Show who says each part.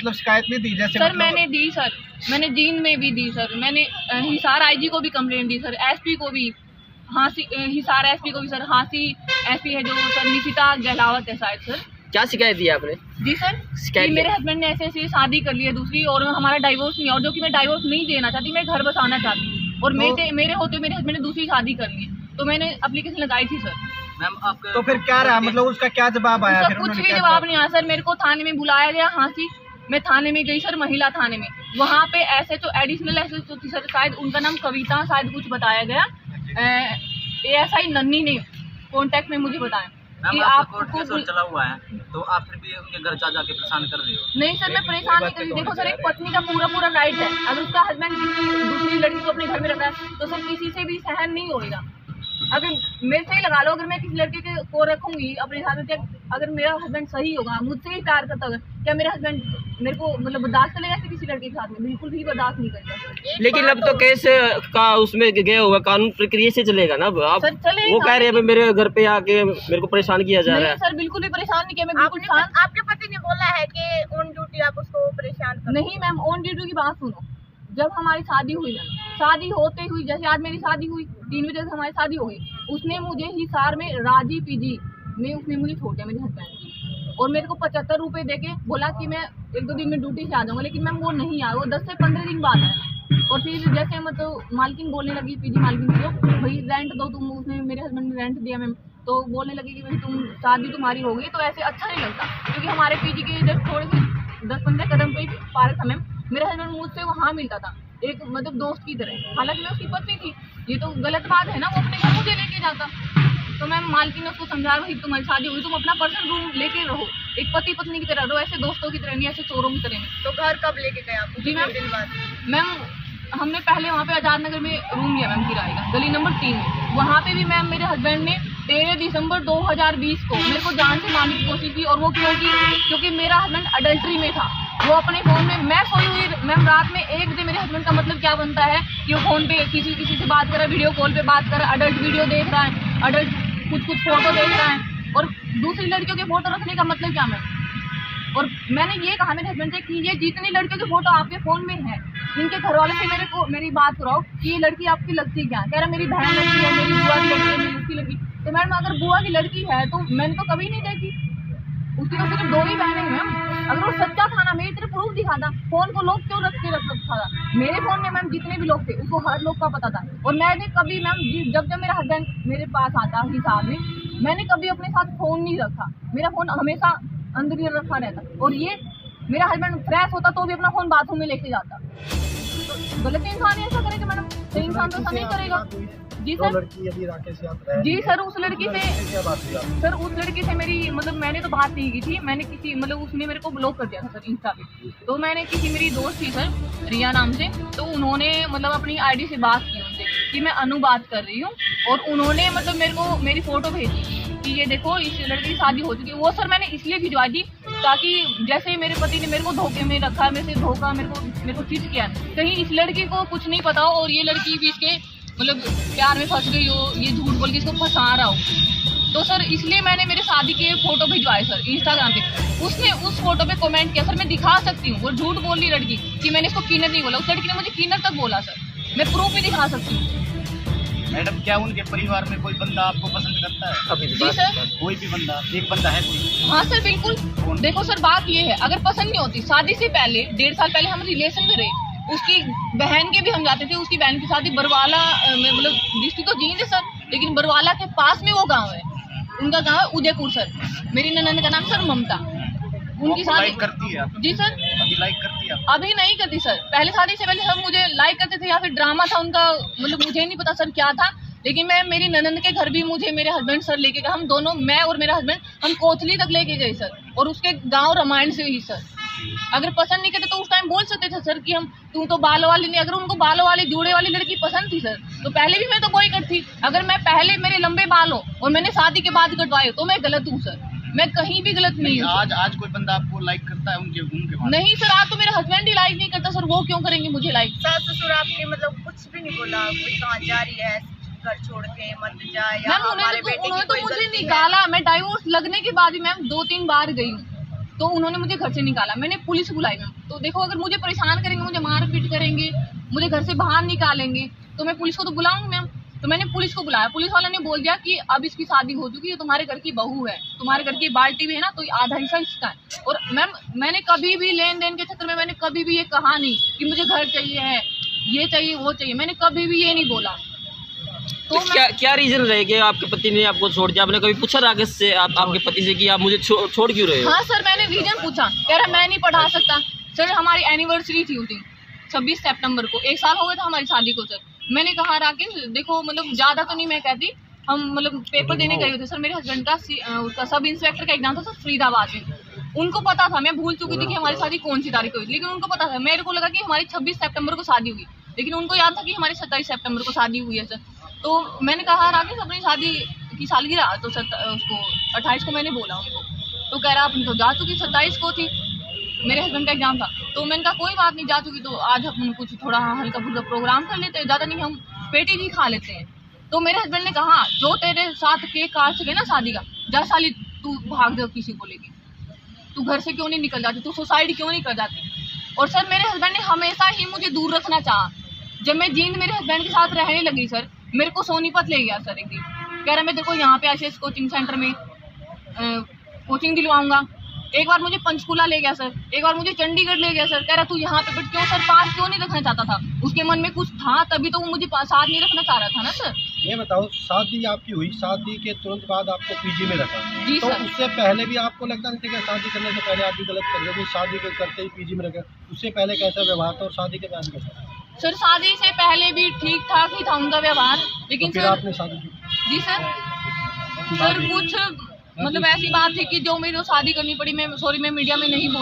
Speaker 1: मतलब शिकायत नहीं दी जैसे?
Speaker 2: सर
Speaker 1: मतलब...
Speaker 2: मैंने दी सर, मैंने जींद में भी दी सर, मैंने हिसार आईजी को भी कंप्लेंट दी सर, एसपी को भी, हांसी हिसार एसपी को भी सर, हांसी एसपी है जो सर निशिता गहलावत है शायद सर।
Speaker 3: क्या शिकायत दी आपने?
Speaker 2: जी सर, कि मेरे हस्बैंड ने ऐसे ऐसी शादी कर ली है दूसरी और हमारा डाइवोर्स नहीं, और जो कि मैं डाइवोर्स नहीं देना चाहती, मैं घर बसाना चाहती हूँ, और मेरे होते मेरे हस्बैंड ने दूसरी शादी कर ली है, तो मैंने एप्लीकेशन लगाई थी सर।
Speaker 1: मैम आपका तो फिर क्या रहा, मतलब उसका क्या जवाब आया?
Speaker 2: फिर कुछ भी जवाब नहीं आया सर। मेरे को थाने में बुलाया गया, हांसी मैं थाने में गई सर, महिला थाने में, वहाँ पे एसएचओ एडिशनल एसएचओ थी सर, शायद उनका नाम कविता शायद कुछ बताया गया, एएसआई नन्नी ने कॉन्टेक्ट में मुझे बताया कि आपको
Speaker 1: चला हुआ है, तो आप फिर भी उनके घर जाके परेशान कर रहे हो?
Speaker 2: नहीं सर, मैं परेशान नहीं कर रही। देखो सर, एक पत्नी का पूरा राइट है, अगर उसका हस्बैंड किसी दूसरी लड़की को अपने घर में रख रहा है तो सर किसी से भी सहन नहीं होगा। अगर मेरे से ही लगा लो, अगर मैं किसी लड़के को रखूंगी अपने साथ में, अगर मेरा हस्बैंड सही होगा, मुझसे ही प्यार करता होगा, क्या मेरा हस्बैंड मेरे को मतलब बर्दाश्त करेगा ऐसे किसी लड़के के साथ में? बिल्कुल भी बर्दाश्त नहीं करेगा।
Speaker 3: लेकिन अब तो केस का उसमें गया हुआ, कानून प्रक्रिया से चलेगा ना। आप
Speaker 2: सर चलेगा,
Speaker 3: वो कह रहे हैं मेरे घर पे आके मेरे को परेशान किया जा रहा है।
Speaker 2: सर बिल्कुल भी परेशान नहीं किया, मैं बिल्कुल शांत।
Speaker 4: आपके पति ने बोला है कि ऑन ड्यूटी आप उसको परेशान कर?
Speaker 2: नहीं मैम, ऑन ड्यूटी की बात सुनो, जब हमारी शादी हुई ना, शादी होते हुई, जैसे आज मेरी शादी हुई 3 बजे से हमारी शादी हो गई, उसने मुझे हिसार में राजी पीजी में उसने मुझे छोड़ दिया मेरे हस्बैंड की, और मेरे को 75 रुपये देके बोला कि मैं 1-2 दिन में ड्यूटी से आ जाऊंगा, लेकिन मैम वो नहीं आया, वो 10 से 15 दिन बाद आया। और फिर जैसे मतलब मालकिन बोलने लगी, पीजी मालकिन को, भाई रेंट दो तुम, उसने मेरे हस्बैंड ने रेंट दिया मैम, तो बोलने लगी कि भाई तुम शादी तुम्हारी हो गई, तो ऐसे अच्छा नहीं लगता, क्योंकि हमारे पीजी के जब थोड़े से 10-15 कदम पे ही पार्क था मैम, मेरा हस्बैंड मुझसे वहाँ मिलता था एक मतलब दोस्त की तरह, हालांकि मैं उसकी पत्नी थी, ये तो गलत बात है ना, वो अपने घर मुझे लेके जाता। तो मैम मालकिन ने उसको समझाया, भाई तुम्हारी शादी हुई, तुम अपना पर्सनल रूम लेके रहो, एक पति पत्नी की तरह रहो, ऐसे दोस्तों की तरह नहीं, ऐसे चोरों की तरह नहीं।
Speaker 4: तो घर कब लेके गए आप?
Speaker 2: जी मैम, हमने पहले वहाँ पे आजाद नगर में रूम लिया मैम किराए का, गली नंबर 3 में। वहाँ पे भी मैम मेरे हस्बैंड ने 13 दिसंबर 2020 को मेरे को जान से मारने की कोशिश की, और वो क्यों की? क्योंकि मेरा हस्बैंड अडल्ट्री में था, वो अपने फ़ोन में, मैं सोई हुई मैम रात में 1 बजे, मेरे हस्बैंड का मतलब क्या बनता है कि वो फ़ोन पे किसी से बात कर रहा है, वीडियो कॉल पे बात कर रहा है, अडल्ट वीडियो देख रहा है, अडल्ट कुछ फोटो देख रहा है, और दूसरी लड़कियों के फोटो रखने का मतलब क्या मैम? और मैंने ये कहा मेरे हस्बैंड से कि ये जितनी लड़कियों के फोटो आपके फ़ोन में है, इनके घर वाले से मेरी बात कराओ कि ये लड़की आपकी लगती क्या? कह रहा मेरी बहन लगती है, मेरी बुआ की लड़की है, मेरी उसकी लड़की। तो मैडम अगर बुआ की लड़की है तो मैंने तो कभी नहीं देखी, उसकी तो सिर्फ 2 ही बहनें हैं मैम। अगर वो सच्चा था ना, मेरी तरह प्रूफ दिखाता, फोन को लोग क्यों रख रखा था? मेरे फोन में मैम जितने भी लोग थे उसको हर लोग का पता था, और मैंने कभी मैम जब मेरा हस्बैंड मेरे पास आता हिसाब में, मैंने कभी अपने साथ फोन नहीं रखा, मेरा फोन हमेशा अंदर ही रखा रहता, और ये मेरा हस्बैंड फ्रेश होता तो भी अपना फोन बाथरूम में लेके जाता। तो गलत इंसान ही ऐसा करेगा मैडम, सही इंसान तो ऐसा नहीं करेगा। जी सर,
Speaker 1: लड़की अभी राकेश यात्रा
Speaker 2: जी सर, उस लड़की से क्या बात हुई आपकी? सर उस लड़की से मेरी मतलब मैंने तो बात नहीं की थी, मैंने किसी मतलब उसने मेरे को ब्लॉक कर दिया था सर इंस्टा पे, तो मैंने किसी मेरी दोस्त थी सर रिया नाम से, तो उन्होंने मतलब अपनी आईडी से बात की उनसे कि मैं अनु बात कर रही हूँ, और उन्होंने मतलब मेरे को मेरी फोटो भेजी कि ये देखो इस लड़की की शादी हो चुकी है। वो सर मैंने इसलिए भिजवा दी ताकि जैसे मेरे पति ने मेरे को धोखे में रखा, मेरे से धोखा मेरे को चीट किया, कहीं इस लड़की को कुछ नहीं पता हो और ये लड़की भी इसके मतलब प्यार में फंस गई हो, ये झूठ बोल के इसको फंसा रहा हो। तो सर इसलिए मैंने मेरे शादी के फोटो भिजवाए सर इंस्टाग्राम पे। उसने उस फोटो पे कमेंट किया, सर मैं दिखा सकती हूँ, वो झूठ बोल रही लड़की कि मैंने इसको किन्नर नहीं बोला, उस लड़की ने मुझे किन्नर तक बोला सर, मैं प्रूफ भी दिखा सकती हूँ।
Speaker 1: मैडम क्या उनके परिवार में कोई बंदा आपको पसंद करता है?
Speaker 2: जी सर,
Speaker 1: कोई भी बंदा, एक बंदा है कोई?
Speaker 2: हाँ सर बिल्कुल। देखो सर बात ये है, अगर पसंद नहीं होती, शादी से पहले 1.5 साल पहले हम रिलेशन में रहे, उसकी बहन के भी हम जाते थे, उसकी बहन की शादी बरवाला में, मतलब डिस्ट्रिक्ट तो जींद है सर, लेकिन बरवाला के पास में वो गांव है, उनका गांव है उदयपुर सर। मेरी ननद का नाम सर ममता, उनकी शादी
Speaker 1: लाइक करती है?
Speaker 2: जी सर,
Speaker 1: अभी लाइक करती है?
Speaker 2: अभी नहीं करती सर, पहले शादी से पहले सब मुझे लाइक करते थे, या फिर ड्रामा था उनका, मतलब मुझे नहीं पता सर क्या था, लेकिन मैं मेरी ननद के घर भी मुझे मेरे हस्बैंड सर लेके गए, हम दोनों, मैं और मेरा हस्बैंड, हम कोचली तक लेके गए सर, और उसके गांव रामायण से ही सर। अगर पसंद नहीं करते तो उस टाइम बोल सकते थे सर कि हम तुम तो बालों वाली नहीं, अगर उनको बालों वाली जूड़े वाली लड़की पसंद थी सर तो पहले भी मैं तो कोई करती। अगर मैं पहले मेरे लंबे बाल हो और मैंने शादी के बाद कटवाए तो मैं गलत हूँ सर, मैं कहीं भी गलत नहीं हूँ।
Speaker 1: आज कोई बंदा आपको लाइक करता है उनके
Speaker 2: नहीं सर, आज तो मेरा हस्बैंड ही लाइक नहीं करता सर, वो क्यों करेंगे मुझे लाइक?
Speaker 4: सास ससुर आपके मतलब कुछ भी नहीं बोला, कोई कहाँ जा रही है, घर छोड़ के मत जा, या
Speaker 2: मैम उन्होंने तो मुझे निकाला, मैं डाइवोर्स लगने के बाद भी मैम 2-3 बार गई हूँ, तो उन्होंने मुझे घर से निकाला, मैंने पुलिस बुलाई मैम। तो देखो अगर मुझे परेशान करेंगे, मुझे मारपीट करेंगे, मुझे घर से बाहर निकालेंगे, तो मैं पुलिस को तो बुलाऊंगी मैम। तो मैंने पुलिस को बुलाया, पुलिस वाला ने बोल दिया कि अब इसकी शादी हो चुकी है, तुम्हारे घर की बहू है, तुम्हारे घर की बाल्टी भी है ना, तो आधा हिस्सा इसका है। और मैम मैंने कभी भी लेन देन के चक्कर में मैंने कभी भी ये कहा नहीं कि मुझे घर चाहिए है, ये चाहिए वो चाहिए, मैंने कभी भी ये नहीं बोला।
Speaker 3: तो क्या रीजन रहे कि आपके पति ने आपको छोड़ दिया? आपने कभी पूछा राकेश से, आपके पति से कि आप मुझे छोड़ क्यों रहे हो?
Speaker 2: हाँ सर, मैंने रीजन पूछा, कह रहा मैं नहीं पढ़ा सकता। सर हमारी एनिवर्सरी थी उस दिन 26 सितंबर को, 1 साल हो गया था हमारी शादी को। सर मैंने कहा राकेश देखो, मतलब ज़्यादा तो नहीं मैं कहती, हम मतलब पेपर देने गए थे सर, मेरे हस्बैंड का उसका सब इंस्पेक्टर का एग्जाम था सर फरीदाबाद में। उनको पता था, मैं भूल चुकी थी कि हमारी शादी कौन सी तारीख को हुई, लेकिन उनको पता था। मेरे को लगा कि हमारी 26 सितंबर को शादी हुई, लेकिन उनको याद था कि हमारी 27 सितंबर को शादी हुई है सर। तो मैंने कहा राकेश अपनी शादी की सालगिरह, तो उसको 28 को मैंने बोला उनको, तो कह रहा अपन तो जा चुकी, 27 को थी मेरे हस्बैंड का एग्जाम था। तो मैंने कहा कोई बात नहीं, जा चुकी तो आज हम कुछ थोड़ा हल्का फुल्का प्रोग्राम कर लेते हैं, ज़्यादा नहीं हम पेटी भी खा लेते हैं। तो मेरे हस्बैंड ने कहा जो तेरे साथ केक काट सके ना शादी का, जा साली तू भाग जा किसी को लेके, तू घर से क्यों नहीं निकल जाती, तू सुसाइड क्यों नहीं कर जाती। और सर मेरे हस्बैंड ने हमेशा ही मुझे दूर रखना चाहा। जब मैं जींद मेरे हस्बैंड के साथ रहने लगी सर, मेरे को सोनीपत ले गया सर एक दिन, कह रहा मैं देखो यहाँ पे आशीष कोचिंग सेंटर में कोचिंग दिलवाऊंगा। एक बार मुझे पंचकुला ले गया सर, एक बार मुझे चंडीगढ़ ले गया सर, कह रहा तू यहाँ पे, बट क्यों सर पास क्यों नहीं रखना चाहता था, उसके मन में कुछ था तभी तो वो मुझे साथ नहीं रखना चाह रहा था ना सर।
Speaker 5: ये बताओ, शादी आपकी हुई, शादी के तुरंत बाद आपको पीजी में रखा,
Speaker 2: जी
Speaker 5: तो
Speaker 2: सर।
Speaker 5: उससे पहले भी आपको लगता नहीं था कि शादी करने से पहले आप भी गलत कर रहे हो, शादी के करते ही पीजी में रखा, उससे पहले कैसा व्यवहार था और शादी के बाद कैसा?
Speaker 2: सर शादी से पहले भी ठीक ठाक ही था उनका व्यवहार, लेकिन
Speaker 5: फिर
Speaker 2: सर
Speaker 5: आपने शादी की?
Speaker 2: जी सर कुछ मतलब ऐसी बात थी कि जो मेरे को शादी करनी पड़ी। मैं सॉरी, मैं मीडिया में नहीं बोल